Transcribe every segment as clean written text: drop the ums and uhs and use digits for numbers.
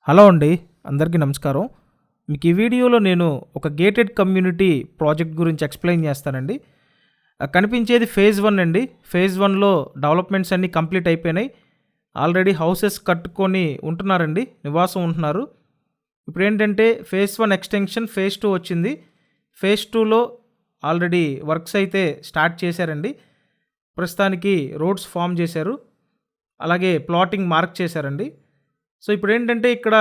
Hello అండి, అందరికీ నమస్కారం. మీకు ఈ వీడియోలో నేను ఒక గేటెడ్ కమ్యూనిటీ ప్రాజెక్ట్ గురించి ఎక్స్ప్లెయిన్ చేస్తానండి. కనిపించేది ఫేజ్ 1 అండి. ఫేజ్ 1లో డెవలప్మెంట్స్ అన్నీ కంప్లీట్ అయిపోయినాయి. ఆల్రెడీ హౌసెస్ కట్టుకొని ఉంటున్నారండి, నివాసం ఉంటున్నారు. ఇప్పుడు ఏంటంటే ఫేజ్ 1 ఎక్స్టెన్షన్ ఫేజ్ 2 వచ్చింది. ఫేజ్ 2లో ఆల్రెడీ వర్క్స్ అయితే స్టార్ట్ చేశారండి. ప్రస్తుతానికి రోడ్స్ ఫామ్ చేశారు, అలాగే ప్లాటింగ్ మార్క్ చేశారండి. సో ఇప్పుడు ఏంటంటే ఇక్కడ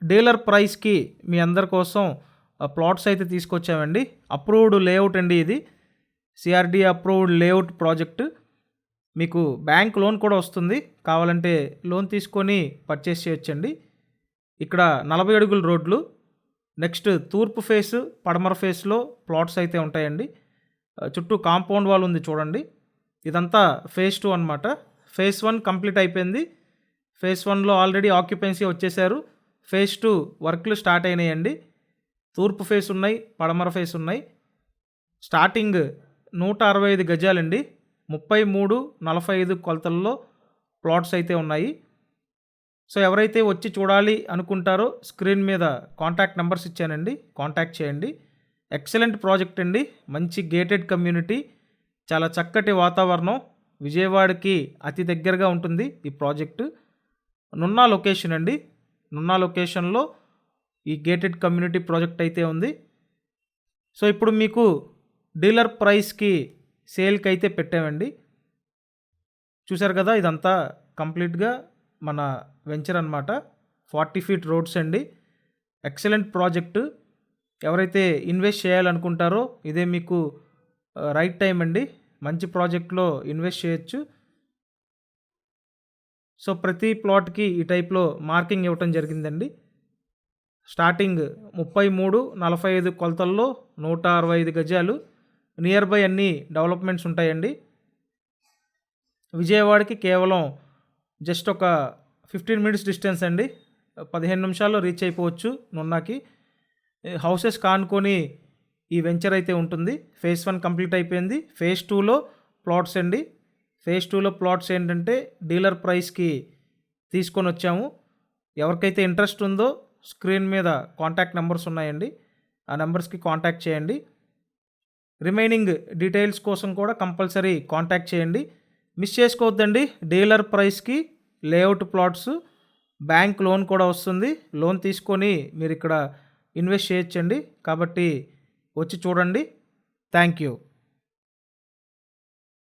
డీలర్ ప్రైస్కి మీ అందరి కోసం ప్లాట్స్ అయితే తీసుకొచ్చామండి. అప్రూవ్డ్ లేఅవుట్ అండి ఇది. CRD approved layout project. మీకు బ్యాంక్ లోన్ కూడా వస్తుంది, కావాలంటే లోన్ తీసుకొని పర్చేస్ చేయొచ్చండి. ఇక్కడ 40 అడుగుల రోడ్లు. నెక్స్ట్ తూర్పు ఫేసు, పడమర ఫేస్లో ప్లాట్స్ అయితే ఉంటాయండి. చుట్టూ కాంపౌండ్ వాల్ ఉంది చూడండి. ఇదంతా ఫేజ్ 2 అనమాట. ఫేజ్ 1 కంప్లీట్ అయిపోయింది. ఫేజ్ 1లో ఆల్రెడీ ఆక్యుపెన్సీ వచ్చేసారు. ఫేజ్ 2 వర్క్లు స్టార్ట్ అయినాయండి. తూర్పు ఫేస్ ఉన్నాయి, పడమర ఫేస్ ఉన్నాయి. స్టార్టింగ్ 165 గజాలండి. 33-45 కొలతల్లో ప్లాట్స్ అయితే ఉన్నాయి. సో ఎవరైతే వచ్చి చూడాలి అనుకుంటారో స్క్రీన్ మీద కాంటాక్ట్ నెంబర్స్ ఇచ్చానండి, కాంటాక్ట్ చేయండి. ఎక్సలెంట్ ప్రాజెక్ట్ అండి, మంచి గేటెడ్ కమ్యూనిటీ, చాలా చక్కటి వాతావరణం, విజయవాడకి అతి దగ్గరగా ఉంటుంది ఈ ప్రాజెక్టు. నున్నా లొకేషన్ అండి. నున్నా లొకేషన్లో ఈ గేటెడ్ కమ్యూనిటీ ప్రాజెక్ట్ అయితే ఉంది. సో ఇప్పుడు మీకు డీలర్ ప్రైస్కి సేల్కి అయితే పెట్టామండి. చూసారు కదా, ఇదంతా కంప్లీట్గా మన వెంచర్ అనమాట. 40 ఫీట్ రోడ్స్ అండి. Excellent project. ఎవరైతే ఇన్వెస్ట్ చేయాలనుకుంటారో ఇదే మీకు రైట్ టైం అండి. మంచి ప్రాజెక్ట్లో ఇన్వెస్ట్ చేయొచ్చు. సో ప్రతి ప్లాట్కి ఈ టైప్లో మార్కింగ్ ఇవ్వటం జరిగిందండి. స్టార్టింగ్ 33-45 కొలతల్లో 165 గజాలు. నియర్ బై అన్ని డెవలప్మెంట్స్ ఉంటాయండి. విజయవాడకి కేవలం జస్ట్ ఒక 15 మినిట్స్ డిస్టెన్స్ అండి. 15 నిమిషాల్లో రీచ్ అయిపోవచ్చు నున్నాకి. హౌసెస్ కానుకొని ఈ వెంచర్ అయితే ఉంటుంది. ఫేజ్ 1 కంప్లీట్ అయిపోయింది. ఫేజ్ 2లో ప్లాట్స్ అండి. ఫేజ్ 2లో ప్లాట్స్ ఏంటంటే డీలర్ ప్రైస్కి తీసుకొని వచ్చాము. ఎవరికైతే ఇంట్రెస్ట్ ఉందో స్క్రీన్ మీద కాంటాక్ట్ నెంబర్స్ ఉన్నాయండి, ఆ నెంబర్స్కి కాంటాక్ట్ చేయండి. రిమైనింగ్ డీటెయిల్స్ కోసం కూడా కంపల్సరీ కాంటాక్ట్ చేయండి. మిస్ చేసుకోవద్దండి. డీలర్ ప్రైస్కి లేఅవుట్ ప్లాట్స్, బ్యాంక్ లోన్ కూడా వస్తుంది. లోన్ తీసుకొని మీరు ఇక్కడ ఇన్వెస్ట్ చేయొచ్చండి. కాబట్టి వచ్చి చూడండి. Thank you.